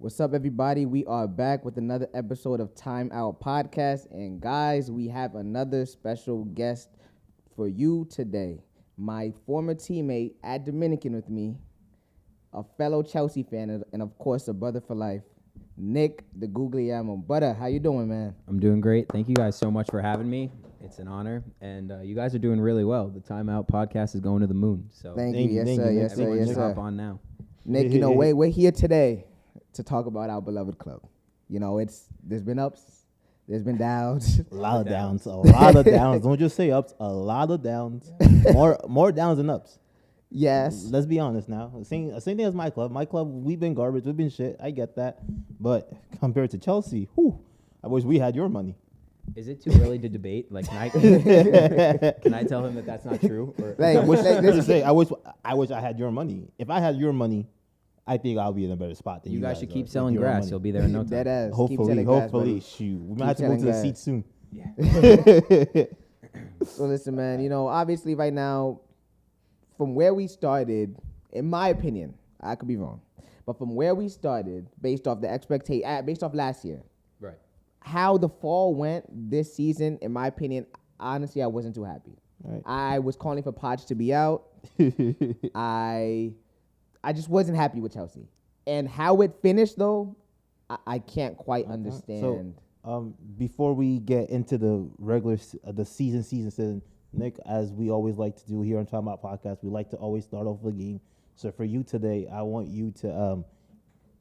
What's up, everybody? We are back with another episode of Timeout Podcast. And guys, we have another special guest for you today. My former teammate at Dominican with me, a fellow Chelsea fan, and of course, a brother for life, Nick the Guglielmo. Butter, how you doing, man? I'm doing great. Thank you guys so much for having me. It's an honor. And you guys are doing really well. The Timeout Podcast is going to the moon. So Thank you. Yes, sir. Yes, sir. everyone Yes, should sir. hop on now. Nick, we're here today to talk about our beloved club. There's been ups, there's been downs. A lot of downs. A lot of downs. Don't just say ups. A lot of downs. More downs than ups. Yes. Let's be honest now. Same thing as my club. My club, we've been garbage. We've been shit. I get that. But compared to Chelsea, I wish we had your money. Is it too early to debate? Like, can I tell him that that's not true? Or I wish I had your money. If I had your money, I think I'll be in a better spot than you. you guys should keep are selling with your grass. money. You'll be there in no time. Dead ass. Keep Hopefully, selling grass, buddy. shoot. We might have to selling move to the grass. seats soon. Yeah. So listen, man, obviously right now, from where we started, in my opinion, I could be wrong, but from where we started, based off last year, Right. how the fall went this season, in my opinion, honestly, I wasn't too happy. Right. I was calling for Poch to be out. I just wasn't happy with Chelsea. And how it finished, though, I can't quite understand. So, before we get into the regular the season, Nick, as we always like to do here on Time Out Podcast, we like to always start off the game. So for you today, I want you to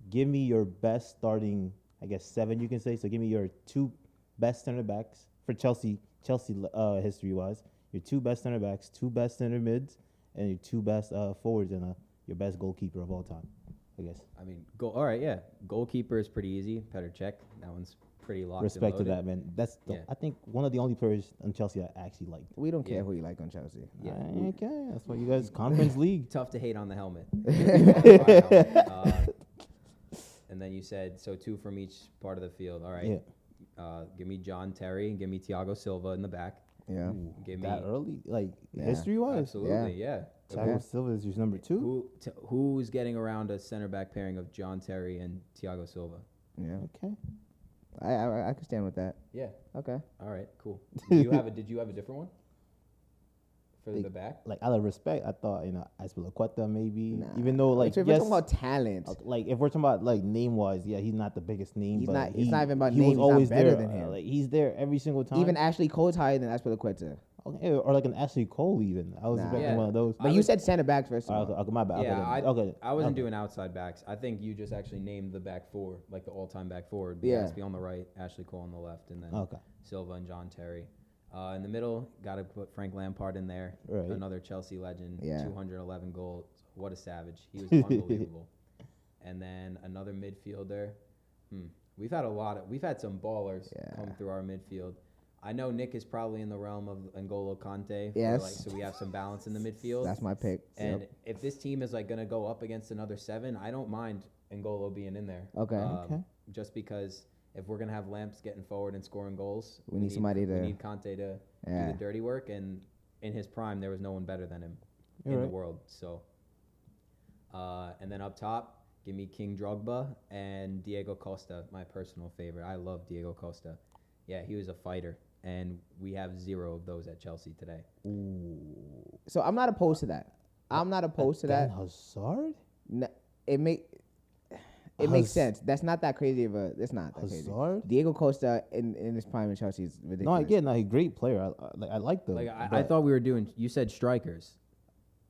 give me your best starting, I guess 7 you can say. So give me your 2 best center backs for Chelsea history wise. Your 2 best center backs, 2 best center mids, and your 2 best forwards and your best goalkeeper of all time, I guess. I mean, all right, yeah. Goalkeeper is pretty easy. Petr Cech. That one's pretty locked Respect to and loaded. that, man. That's Yeah. I think one of the only players on Chelsea I actually liked. We don't care Yeah. who you like on Chelsea. Yeah. Okay, that's what you guys Conference League. Tough to hate on the helmet. And then you said, so 2 from each part of the field. All right. Yeah. Give me John Terry and give me Thiago Silva in the back. Yeah. Ooh, Give me that early, like Yeah. history wise. Absolutely, yeah. Thiago Silva is your number 2. Who's getting around a center back pairing of John Terry and Thiago Silva? Yeah. Okay. I could stand with that. Yeah. Okay. All right. Cool. Did you have a different one for the back? Like out of respect, I thought Aspilicueta maybe. Nah. Even though like If we're talking about talent, like if we're talking about like name wise, yeah, he's not the biggest name. He's but not- it's not even about he name, was he's not always better there. than him. Like he's there every single time. even Ashley Cole's higher than Aspilicueta. Okay, or like an Ashley Cole even. I was Nah. expecting Yeah. one of those. But you said center backs first of all. Okay, my bad. Yeah, okay. I wasn't okay. doing outside backs. I think you just actually named the back 4, like the all-time back 4. Yeah. Be on the right, Ashley Cole on the left, and then Okay. Silva and John Terry. In the middle, got to put Frank Lampard in there. Right. Another Chelsea legend. Yeah. 211 goals. What a savage. He was unbelievable. And then another midfielder. We've had some ballers Yeah. come through our midfield. I know Nick is probably in the realm of N'Golo Kante. Yes. So we have some balance in the midfield. That's my pick. And Yep. if this team is like going to go up against another 7, I don't mind N'Golo being in there. Okay. Okay. Just because if we're going to have Lamps getting forward and scoring goals, We need somebody to- We need Conte to Yeah. do the dirty work. And in his prime, there was no one better than him You're in right. the world. So, and then up top, give me King Drogba and Diego Costa, my personal favorite. I love Diego Costa. Yeah, he was a fighter. And we have 0 of those at Chelsea today. So I'm not opposed to that. I'm not opposed to that. Hazard? It makes sense. That's not that crazy of a. It's not that crazy. Hazard? Diego Costa in his prime in Chelsea is ridiculous. No, I get. No, he's a great player. I like them. Like I but- thought we were doing. You said strikers.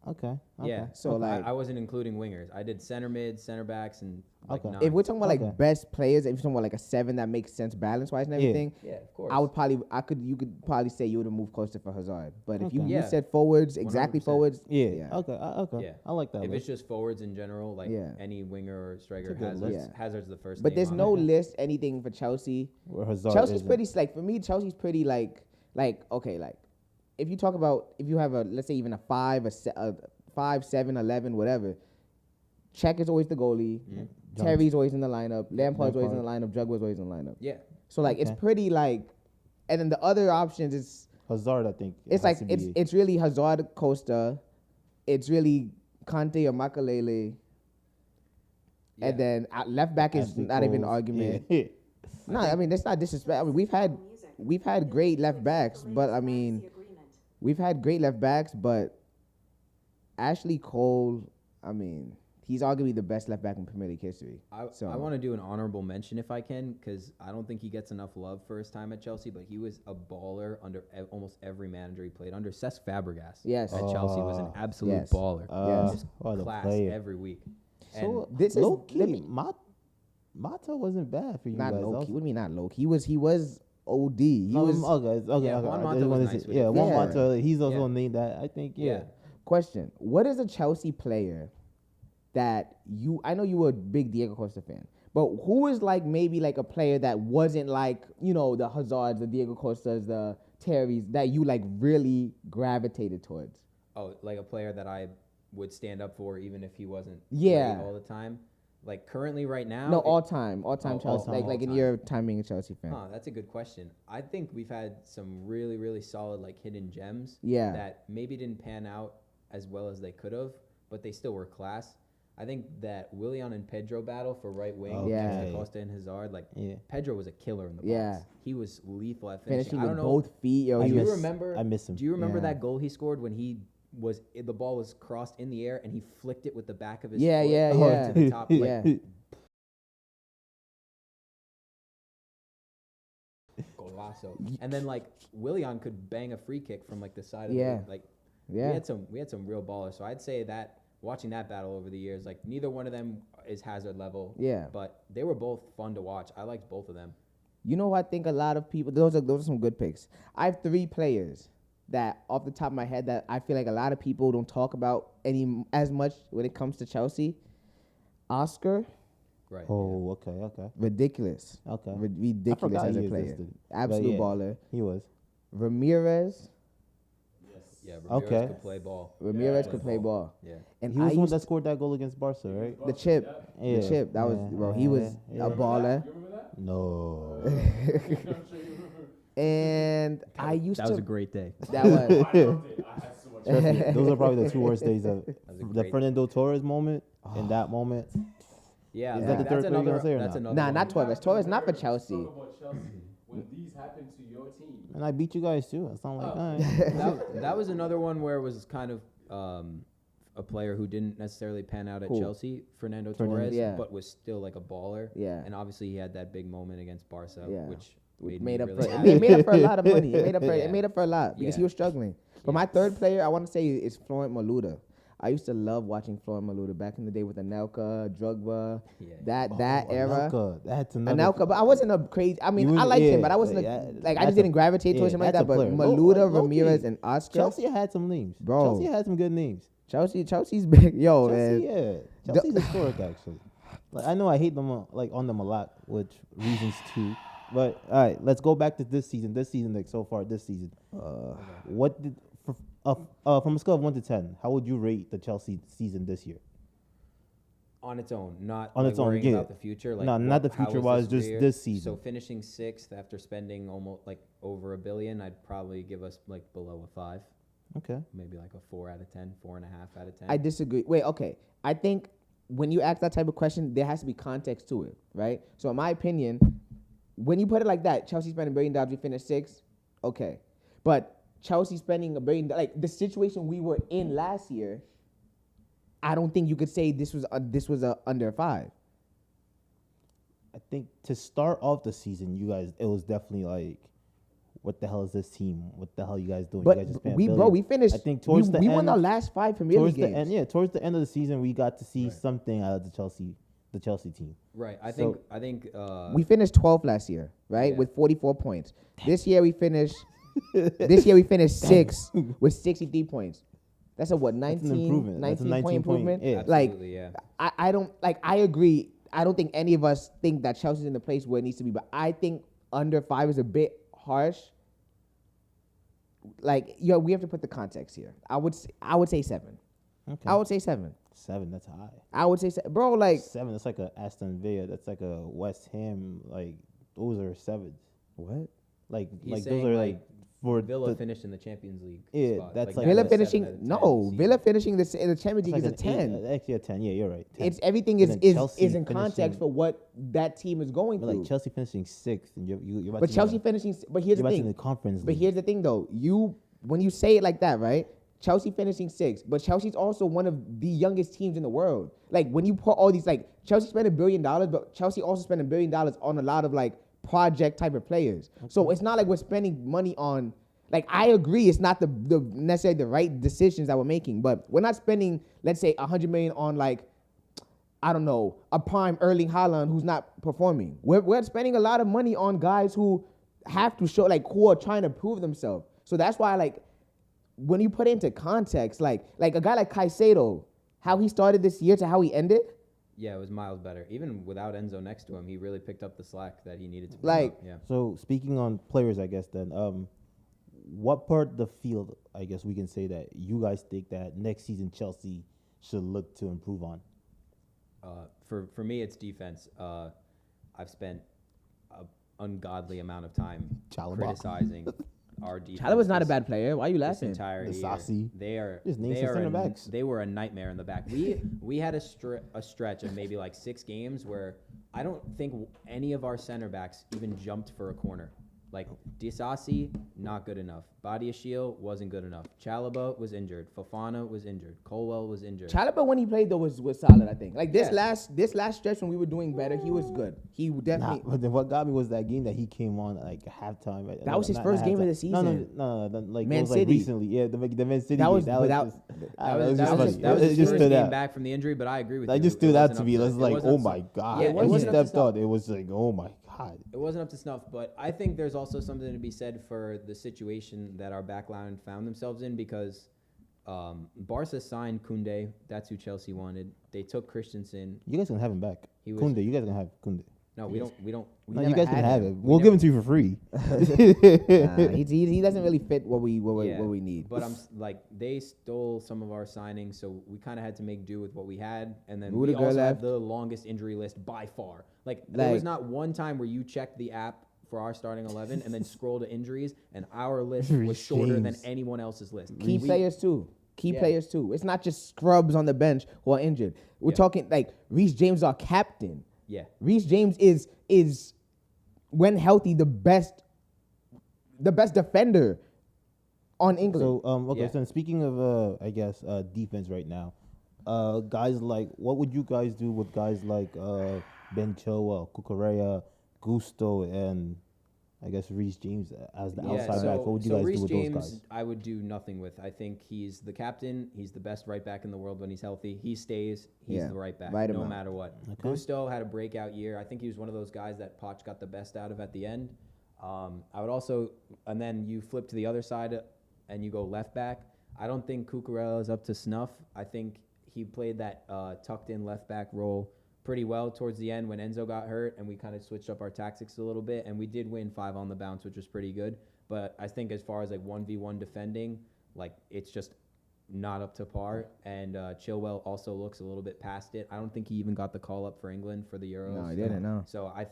Okay. Yeah. So, like- I wasn't including wingers. I did center mid, center backs, and like Okay. 9. If we're talking about like Okay. best players, if you're talking about like a 7 that makes sense balance wise and Yeah. everything, yeah, of course. you could probably say you would have moved closer for Hazard. But if you, Okay. you Yeah. said forwards, exactly 100%. forwards, Yeah. Okay. Okay. Yeah. I like that. If list. it's just forwards in general, like Yeah. any winger or striker, It's a good Hazard's, list. Hazard's the first. But name there's on no it. list anything for Chelsea. Where Hazard Chelsea's isn't. pretty like for me. Chelsea's pretty like okay like if you talk about if you have a let's say even a 5, 7, 11, whatever. Czech is always the goalie. Mhm. Terry's always in the lineup. Lampard's always in the Lampard. lineup. Drogba's always in the lineup. Yeah. So like it's Okay. pretty like, and then the other options is Hazard, I think. it's has like to be- it's really Hazard, Costa. It's really Conte or Makalele. And then left back is Ashley not even an Cole's- argument. yeah. No, I mean that's not disrespect. I mean we've had great left backs, but I mean we've had great left backs, but Ashley Cole, I mean he's arguably the best left back in Premier League history. I So- want to do an honorable mention if I can, because I don't think he gets enough love for his time at Chelsea, but he was a baller under almost every manager he played under. Cesc Fabregas Yes. at Chelsea was an absolute Yes. baller. Yes. Just What a class player. every week. So And This is- low let key, me- Mata wasn't bad for you Not guys. low That key. was- What do you mean not low key? He was OD. He No, was okay. Yeah, okay. Juan I Mata just was wanna nice say- with yeah, it. Juan Yeah. Mata. He's also Yeah. a name that I think. Yeah. Question. What is a Chelsea player that I know you were a big Diego Costa fan, but who is like maybe like a player that wasn't like, the Hazards, the Diego Costas, the Terrys that you like really gravitated towards? oh, like a player that I would stand up for even if he wasn't Yeah. great all the time. Like currently right now. No, it- all time Oh, Chelsea. all time, like all in time. your time being a Chelsea fan. Huh, that's a good question. I think we've had some really, really solid like hidden gems. Yeah. That maybe didn't pan out as well as they could have, but they still were class. I think that Willian and Pedro battle for right wing Okay. next to Costa and Hazard, like Yeah. Pedro was a killer in the box. Yeah. He was lethal at finishing. Finishing I with don't know. both feet, yo. I Do He you was, remember? I miss him. Do you remember Yeah. that goal he scored when the ball was crossed in the air and he flicked it with the back of his Yeah, foot yeah, up yeah. to the top? Like, Yeah. golazo. And then like Willian could bang a free kick from like the side of Yeah. the like Yeah. we had some real ballers. So I'd say that watching that battle over the years, like neither one of them is Hazard level. Yeah. But they were both fun to watch. I liked both of them. You know, I think a lot of people. Those are some good picks. I have 3 players that, off the top of my head, that I feel like a lot of people don't talk about as much when it comes to Chelsea. Oscar, Right. Oh, okay. ridiculous, Okay. ridiculous forgot as a he player, existed. absolute yeah. baller. He was. Ramirez, Yeah. Ramirez Okay. could play ball. Ramirez could play ball, Yeah. and He was I the one used that scored that goal against Barca, right? the chip, Yeah. the chip. That was bro. He was yeah. a baller, You remember that? No. I'm sure you remember. and I used That was to. a great day. That was. I loved it. I had so much Trust me, those are probably the 2 worst days of was a the great- Fernando Torres moment. In that moment, Yeah. Is that the that's third player you're another. gonna say or That's not? another. Nah, one. not Torres. Torres not for Chelsea. Talk about Chelsea. When these happen to your team, and I beat you guys too. It's not like That was another one where it was kind of a player who didn't necessarily pan out at Cool. Chelsea, Fernando Fernando, Torres, yeah. but was still like a baller. Yeah. And obviously he had that big moment against Barca, Yeah. which Made me up really for happy. it made up for a lot of money. It made up for Yeah. it made up for a lot because he Yeah. was struggling. But my third player I want to say is Florent Maluda. I used to love watching Florent Maluda back in the day with Anelka, Drogba, Yeah. that era. Anelka, that's another. Anelka, but I wasn't a crazy. I mean, You I was- liked him, yeah, but I wasn't yeah, I that's just a- didn't gravitate towards yeah, him like that. that's a But player. Maluda, Low-key. Ramirez, and Oscar. Chelsea had some names. Bro. Chelsea had some good names. Chelsea's big. Yo, Chelsea, man. yeah. Chelsea's historic actually. Like I know I hate them on them a lot, which reasons too. But all right, let's go back to this season. This season, like so far, this season. What did from a scale of 1 to 10? How would you rate the Chelsea season this year? On its own, not On like its own, worrying yeah. about the future. Like No, not the how future was wise, just year? this season. So finishing 6th after spending almost like over $1 billion, I'd probably give us like below a 5, Okay. maybe like a 4 out of 10, 4.5 out of 10. I disagree. Wait, okay. I think when you ask that type of question, there has to be context to it, right? So in my opinion, when you put it like that, Chelsea spending $1 billion, we finished 6th, okay. But Chelsea spending $1 billion, like the situation we were in last year, I don't think you could say this was a under 5. I think to start off the season, you guys, it was definitely like, what the hell is this team? What the hell you guys doing? But you guys just spent we $1 billion. we finished. I think towards we, the we end, won our last 5 Premier League towards the games. end, yeah, towards the end of the season, we got to see something out of the Chelsea team. right. I So- think We finished 12th last year, right, Yeah. with 44 points. This year we finished. This year we finished 6th with 63 points. That's a what, That's 19, an improvement. That's a 19 point 19 point, improvement? yeah. Like, absolutely, yeah. I don't, like, I agree. I don't think any of us think that Chelsea's in the place where it needs to be, but I think under 5 is a bit harsh. Like, we have to put the context here. I would say 7. Okay. I would say 7. 7, that's high. I would say, bro, like, 7, that's like a Aston Villa. That's like a West Ham. Like those are 7s. what? Like He's those saying, are like, like for Villa finished in the Champions League. Yeah, spot. that's that like- Villa was 7 finishing out of 10 no, season. Villa finishing the Champions League It's is like a 10. Actually, a 10. Yeah, you're right. 10. It's everything And is then is Chelsea is in context finishing- for what that team is going But through. like Chelsea finishing 6th, and you're about But to Chelsea finishing. But here's you're the about to thing. the Conference But League. here's the thing, though. When you say it like that, right? Chelsea finishing 6th, but Chelsea's also one of the youngest teams in the world. Like when you put all these, like Chelsea spent $1 billion, but Chelsea also spent $1 billion on a lot of like project type of players. So it's not like we're spending money on. Like I agree, it's not the necessarily the right decisions that we're making, but we're not spending, let's say, $100 million on like, I don't know, a prime Erling Haaland who's not performing. We're spending a lot of money on guys who have to show, like, who are trying to prove themselves. So that's why, like, when you put it into context, like a guy like Caicedo, how he started this year to how he ended, Yeah, it was miles better. Even without Enzo next to him, he really picked up the slack that he needed to. Pick Like- up. Yeah. So speaking on players, I guess then, what part of the field, I guess we can say that you guys think that next season Chelsea should look to improve on? For me, it's defense. I've spent an ungodly amount of time Chalobah. criticizing our defense. Chalobah's not a this- bad player. Why are you This laughing? entire year, Disasi. they are Just name they some are center a- backs. they were a nightmare in the back. We had a stretch of maybe like 6 games where I don't think any of our center backs even jumped for a corner. Like Disasi, not good enough. Badiashile wasn't good enough. Chalobah was injured. Fofana was injured. Colwell was injured. Chalobah, when he played, though, was solid, I think. Like, this Yeah. last stretch when we were doing better, he was good. He Nah, definitely... but then what got me was that game that he came on at like halftime. That was his first game of the No, season. like Man it was like City. recently. Yeah, the Man City. That game. was- but that- just- That was, just that was funny. just, that was It his just first stood game out. back from the injury, but I agree with That you. just It stood out wasn't to up me. It was like, wasn't oh up to- my god. Yeah, it When he wasn't up to stepped snuff. out, it was like, oh my god. It wasn't up to snuff, but I think there's also something to be said for the situation that our backline found themselves in because Barca signed Koundé. That's who Chelsea wanted. They took Christensen. You guys can have him back. He was- Kunde, you guys can have Kunde. No, we don't. We No, never you guys can had have him. it. We'll give him to you for free. He doesn't really fit what we Yeah, need. But like they stole some of our signings, so we kind of had to make do with what we had, and then Rudiger we also left. had the longest injury list by far. Like there was Like- not one time where you checked the app for our starting 11 and then scroll to injuries, and our list was Reece shorter than James. anyone else's list. Key We- players too. Yeah. Players too. It's not just scrubs on the bench who are injured. We're Yeah. talking like Reece James, our captain. Yeah. Reece James is when healthy the best defender on England. So okay, Yeah. so speaking of I guess defense right now, guys like what would you guys do with guys like Ben Chilwell, Cucurella, Gusto, and I guess Reece James as the outside back? What would you guys Reece do with James, those guys? I would do nothing with. I think he's the captain. He's the best right back in the world when he's healthy. He stays. He's Yeah, the right back, write him no out. matter what. Okay. Gusto had a breakout year. I think he was one of those guys that Poch got the best out of at the end. I would also, and then you flip to the other side and you go left back. I don't think Cucurella is up to snuff. I think he played that tucked in left back role pretty well towards the end when Enzo got hurt, and we kind of switched up our tactics a little bit, and we did win 5 on the bounce, which was pretty good. But I think as far as like 1v1 defending, like it's just not up to par. And Chilwell also looks a little bit past it. I don't think he even got the call up for England for the Euros. No, he didn't, no. So I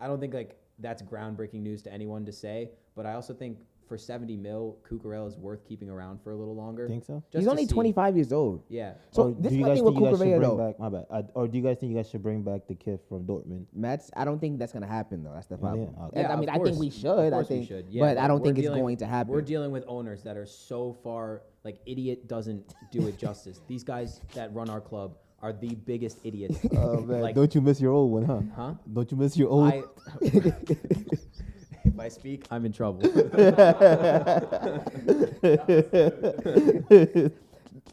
don't think like that's groundbreaking news to anyone to say, but I also think for 70 mil, Cucurella is worth keeping around for a little longer. Think so? Just He's to only see. 25 years old. Yeah. So Or this do is you my guys thing with think you guys should Cucurella bring though. back? My bad. Or do you guys think you guys should bring back the kid from Dortmund? Mets, I don't think that's gonna happen though. That's the problem. Yeah, okay. I mean, of I think course. we Of should. I course we think, should. Yeah, but I don't we're think it's dealing- going to happen. We're dealing with owners that are so far, like, idiot doesn't do it justice. These guys that run our club are the biggest idiots. Oh man, Like- don't you miss your old one, huh? Huh? Don't you miss your old? If I speak, I'm in trouble. This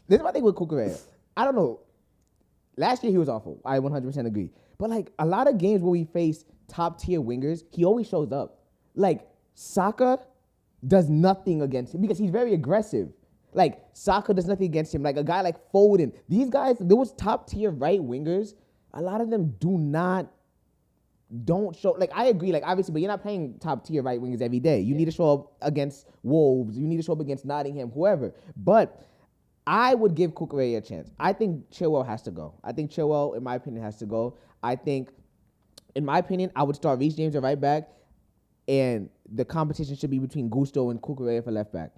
is my thing with Cucurella. I don't know. Last year he was awful. I 100% agree. But like a lot of games where we face top tier wingers, he always shows up. Like Saka does nothing against him because he's very aggressive. Like Saka does nothing against him. Like a guy like Foden. These guys, those top tier right wingers, a lot of them don't show. Like I agree. Like obviously, but you're not playing top tier right wingers every day. You need to show up against Wolves. You need to show up against Nottingham, whoever. But I would give Cucurella a chance. I think Chilwell has to go. I think Chilwell, in my opinion, has to go. I think, in my opinion, I would start Reece James at right back. and the competition should be between Gusto and Kukurea for left back.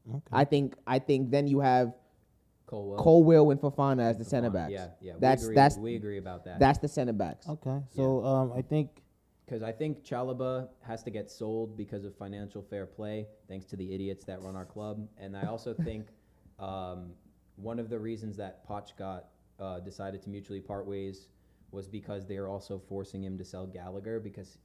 Okay. I think then you have Colwell. Colwell and Fofana as the center Fofana, backs. Yeah. That's we agree about that. That's the center backs. Okay. So I think Because I think Chalaba has to get sold because of financial fair play, thanks to the idiots that run our club. And I also think one of the reasons that Poch got decided to mutually part ways was because they are also forcing him to sell Gallagher, because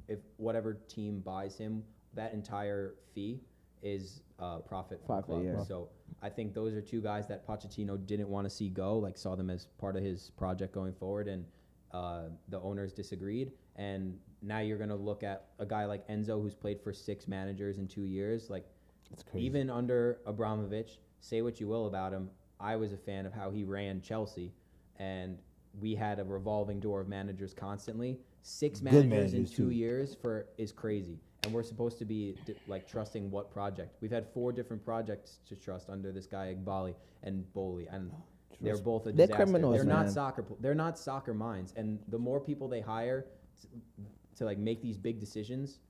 if whatever team buys him, that entire fee is profit for the club. Yeah. So I think those are two guys that Pochettino didn't want to see go, like saw them as part of his project going forward, and the owners disagreed. And now you're going to look at a guy like Enzo, who's played for 6 managers in 2 years. Like, it's crazy. even under Abramovich, say what you will about him, I was a fan of how he ran Chelsea, and we had a revolving door of managers constantly. 6 managers in 2 years is crazy. And we're supposed to be trusting what project? We've had 4 different projects to trust under this guy Igbali and Bowley, and they're both a They're disaster. criminals, They're man. not soccer. They're not soccer minds. And the more people they hire to like make these big decisions,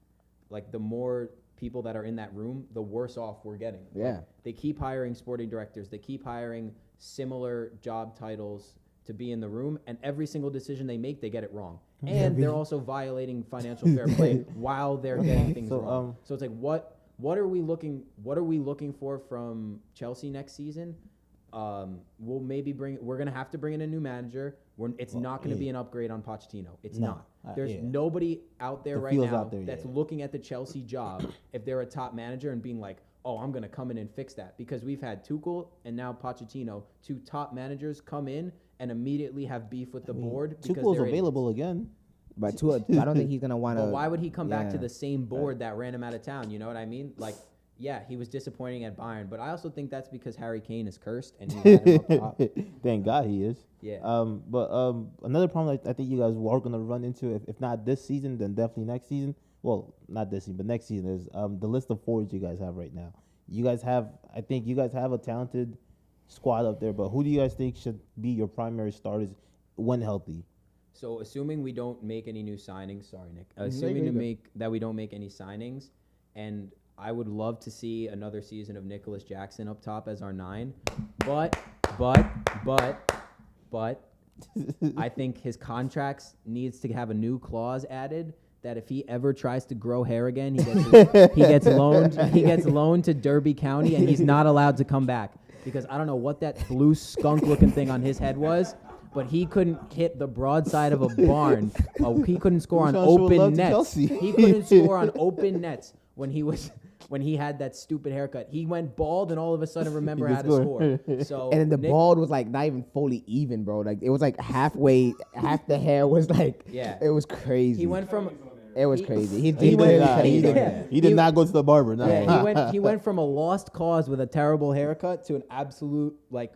like the more people that are in that room, the worse off we're getting. Yeah. Like, they keep hiring sporting directors. They keep hiring similar job titles to be in the room, and every single decision they make, they get it wrong. And they're also violating financial fair play while they're getting things wrong. So it's like, what are we looking for from Chelsea next season? We're gonna have to bring in a new manager. It's not gonna be an upgrade on Pochettino. It's not. There's nobody out there right now that's looking at the Chelsea job if they're a top manager and being like, oh, I'm gonna come in and fix that, because we've had Tuchel and now Pochettino, 2 top managers, come in and immediately have beef with the board because Tuchel's they're available again. But I don't think he's gonna want to. But why would he come back to the same board that ran him out of town? You know what I mean? Like, yeah, he was disappointing at Bayern, but I also think that's because Harry Kane is cursed and he had him up top. Thank God he is. Yeah. But another problem I think you guys are going to run into, if not this season, then definitely next season. Well, not this season, but next season is the list of forwards you guys have right now. I think you guys have a talented squad up there, but who do you guys think should be your primary starters when healthy? So assuming we don't make any new signings, sorry, Nick. Assuming that we don't make any signings, and I would love to see another season of Nicholas Jackson up top as our 9, but I think his contracts needs to have a new clause added that if he ever tries to grow hair again, he gets loaned to Derby County, and he's not allowed to come back, because I don't know what that blue skunk looking thing on his head was, but he couldn't hit the broadside of a barn. He couldn't score on open nets. He couldn't score on open nets when he had that stupid haircut. He went bald and all of a sudden remember how to score. So and then the bald was like not even fully even, bro. Like it was like halfway, half the hair was like, it was crazy. He went from It was crazy. He did not go to the barber. No. Yeah, he went from a lost cause with a terrible haircut to an absolute like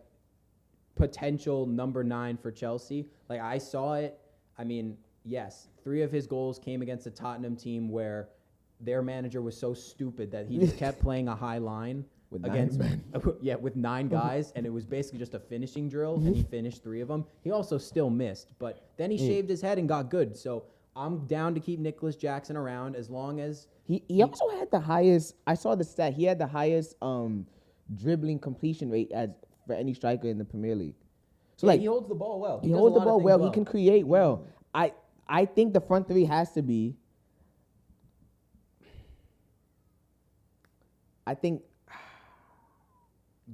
potential number 9 for Chelsea. Like I saw it. I mean, yes, 3 of his goals came against a Tottenham team where their manager was so stupid that he just kept playing a high line with 9 guys, and it was basically just a finishing drill, and he finished 3 of them. He also still missed, but then he shaved his head and got good. So I'm down to keep Nicholas Jackson around as long as he also had the highest. I saw the stat. He had the highest dribbling completion rate for any striker in the Premier League. So he holds the ball well. He holds the ball well. He can create well. I think the front 3 has to be. I think.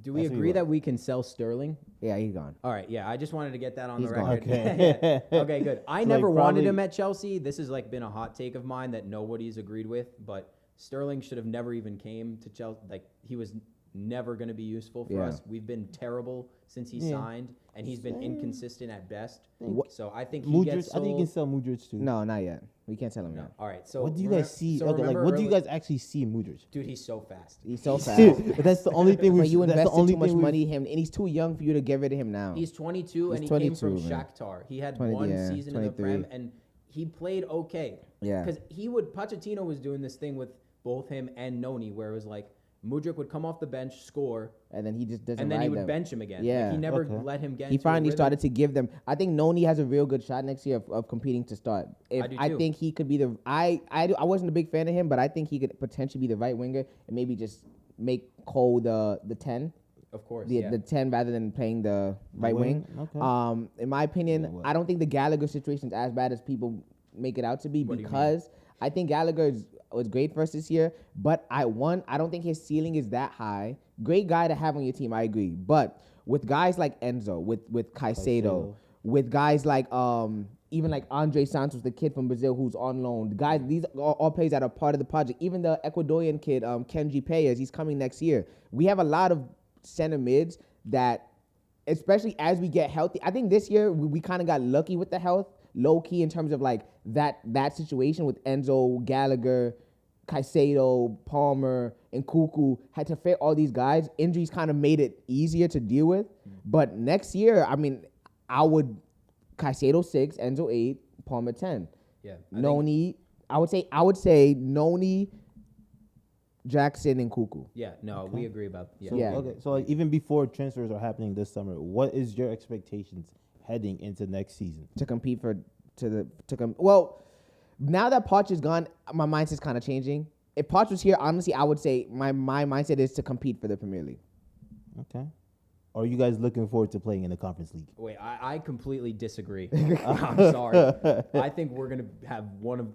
Do we agree that we can sell Sterling? Yeah, he's gone. All right, yeah. I just wanted to get that on He's the gone. record. Okay. Okay, good. I never wanted him at Chelsea. This has like been a hot take of mine that nobody's agreed with, but Sterling should have never even came to Chelsea. Like he was never going to be useful for us. We've been terrible since he signed, and he's been inconsistent at best. So I think he gets sold. I think you can sell Mudryk too. No, not yet. We can't sell him yet. All right. So what do you guys see? So what do you guys actually see in Mudryk? Dude, he's so fast. He's so fast. But that's the only thing But you invested too much money in him, and he's too young for you to get rid of him now. He's 22, and he 22, came from man. Shakhtar. He had one season in the 23. Prem, and he played okay. Yeah. Because Pochettino was doing this thing with both him and Noni, where it was like, Mudryk would come off the bench, score, and then he just doesn't. and then he ride would them. bench him again. Yeah. Like, he never Okay. let him get. He into a finally rhythm. started to give them. I think Noni has a real good shot next year of competing to start. If I do I too. think he could be the. I wasn't a big fan of him, but I think he could potentially be the right winger and maybe just make Cole the 10, Of course, the 10 rather than playing the right wing. Okay. In my opinion, Yeah, what? I don't think the Gallagher situation is as bad as people make it out to be What do you mean? because I think Gallagher was great for us this year, but I don't think his ceiling is that high. Great guy to have on your team, I agree. But with guys like Enzo, with Caicedo, with guys like even like Andre Santos, the kid from Brazil who's on loan. The guys, these are all players that are part of the project. Even the Ecuadorian kid, Kenji Payas, he's coming next year. We have a lot of center mids that, especially as we get healthy, I think this year we kind of got lucky with the health, low key in terms of like that situation with Enzo, Gallagher, Caicedo, Palmer, and Kuku had to fit all these guys. Injuries kind of made it easier to deal with. But next year, I mean, I would Caicedo 6, Enzo 8, Palmer 10. Yeah. Noni, I would say Noni, Jackson, and Kuku. Yeah. No, we agree about. Yeah. So, Yeah. Okay. So like, even before transfers are happening this summer, what is your expectations heading into next season? To compete well, now that Poch is gone, my mindset's kind of changing. If Poch was here, honestly, I would say my mindset is to compete for the Premier League. Okay. Are you guys looking forward to playing in the Conference League? Wait, I completely disagree. I'm sorry. I think we're gonna have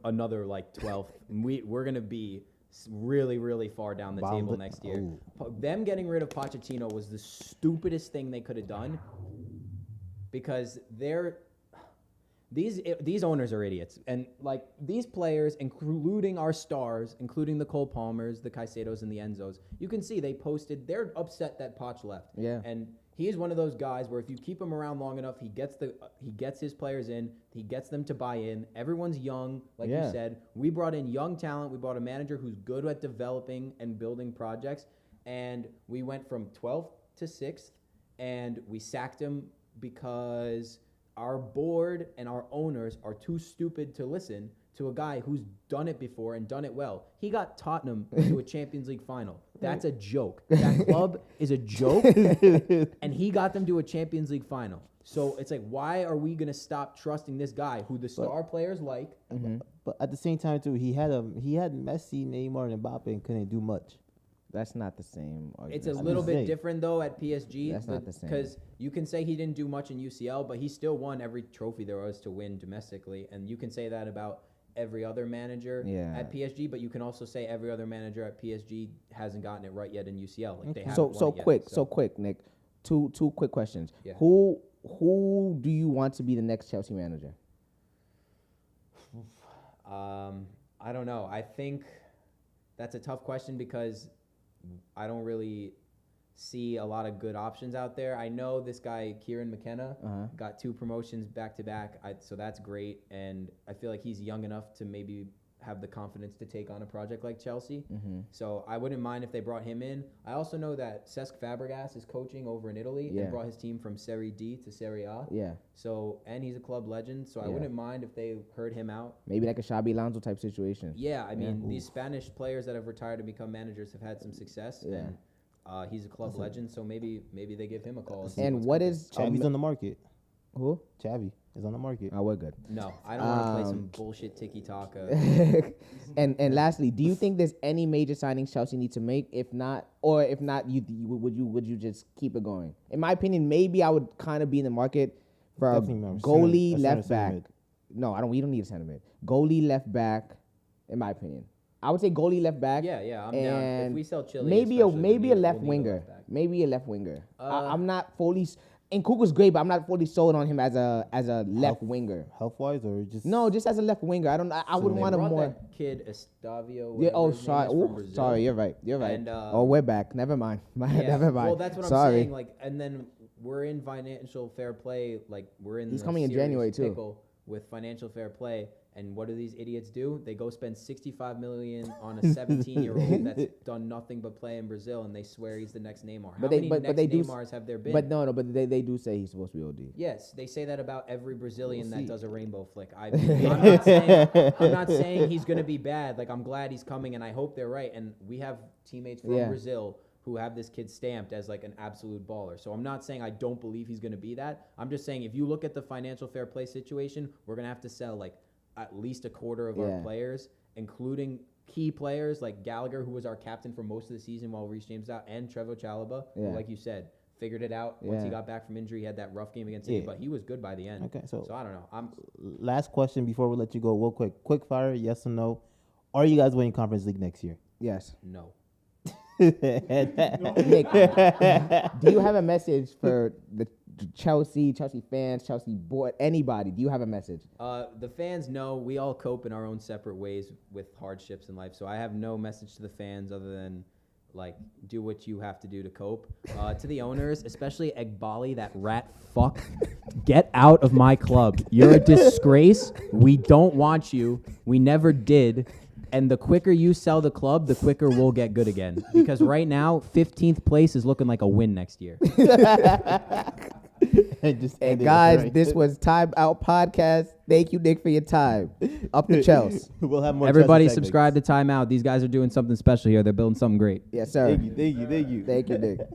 another like 12th. We're gonna be really, really far down the table next year. Them getting rid of Pochettino was the stupidest thing they could have done because these owners are idiots, and like these players, including our stars, including the Cole Palmers, the Caicedos, and the Enzos, you can see they're upset that Poch left. Yeah. And he is one of those guys where if you keep him around long enough, he gets his players in, he gets them to buy in. Everyone's young, like you said. We brought in young talent. We brought a manager who's good at developing and building projects, and we went from 12th to 6th, and we sacked him because our board and our owners are too stupid to listen to a guy who's done it before and done it well. He got Tottenham to a Champions League final. That's a joke. That club is a joke, and he got them to a Champions League final. So it's like, why are we going to stop trusting this guy who the star players like? But at the same time, too, he had Messi, Neymar, and Mbappe and couldn't do much. That's not the same argument. It's a little bit different, though, at PSG. That's not the same. Because you can say he didn't do much in UCL, but he still won every trophy there was to win domestically. And you can say that about every other manager at PSG, but you can also say every other manager at PSG hasn't gotten it right yet in UCL. Like they haven't won it yet, so quick, Nick. Two quick questions. Yeah. Who do you want to be the next Chelsea manager? I don't know. I think that's a tough question because I don't really see a lot of good options out there. I know this guy, Kieran McKenna, got 2 promotions back to back, so that's great. And I feel like he's young enough to maybe have the confidence to take on a project like Chelsea. So I wouldn't mind if they brought him in. I also know that Cesc Fabregas is coaching over in Italy and brought his team from Serie D to Serie A. Yeah. So, and he's a club legend, so I wouldn't mind if they heard him out. Maybe like a Xabi Alonso type situation. Yeah, I mean, these Spanish players that have retired and become managers have had some success. Yeah. And he's a club legend, so maybe they give him a call. And what is Xavi's on the market. who? Xavi is on the market. Oh, we're good. No, I don't want to play some bullshit tiki-taka. And lastly, do you think there's any major signings Chelsea need to make? If not, would you just keep it going? In my opinion, maybe I would kind of be in the market for a Definitely goalie center left back. mid. No, I don't. We don't need a center mid. Goalie left back. In my opinion, I would say goalie left back. Yeah, I'm down. If we sell Chile, maybe especially, a we'll left need a winger. left back. Maybe a left winger. I'm not fully. And Kuku's great, but I'm not fully sold on him as a left winger. Health wise or just No, just as a left winger. I wouldn't They want a brought more. that kid Estavio. Yeah. Oh, whatever his name sorry. is, from Ooh, Brazil. sorry. You're right. And, oh, we're back. Never mind. Yeah, Never mind. Well, that's what sorry. I'm saying. Like, and then we're in financial fair play. Like, we're in. He's the coming in serious January, too. pickle with financial fair play. And what do these idiots do? They go spend $65 million on a 17-year-old that's done nothing but play in Brazil, and they swear he's the next Neymar. How many next Neymars have there been? But they do say he's supposed to be OD. Yes, they say that about every Brazilian We'll that see. does a rainbow flick. I'm not saying he's going to be bad. Like, I'm glad he's coming, and I hope they're right. And we have teammates from Brazil who have this kid stamped as like an absolute baller. So I'm not saying I don't believe he's going to be that. I'm just saying if you look at the financial fair play situation, we're going to have to sell like at least a quarter of our players, including key players like Gallagher, who was our captain for most of the season while Reece James out, and Trevoh Chalobah, who, like you said, figured it out. Once he got back from injury, he had that rough game against City, but he was good by the end. Okay, so I don't know. Last question before we let you go, real quick. Quick fire, yes or no. Are you guys winning Conference League next year? Yes. No. Nick, do you have a message for the Chelsea fans, Chelsea board, anybody? Do you have a message? The fans know we all cope in our own separate ways with hardships in life. So I have no message to the fans other than, like, do what you have to do to cope. To the owners, especially Egbali, that rat fuck, get out of my club. You're a disgrace. We don't want you. We never did. And the quicker you sell the club, the quicker we'll get good again. Because right now, 15th place is looking like a win next year. And guys, this was Time Out Podcast. Thank you, Nick, for your time. Up to Chelsea. We'll have more. Everybody Chelsea subscribe to Time Out. These guys are doing something special here. They're building something great. Yes, sir. Thank you. Thank you, Nick.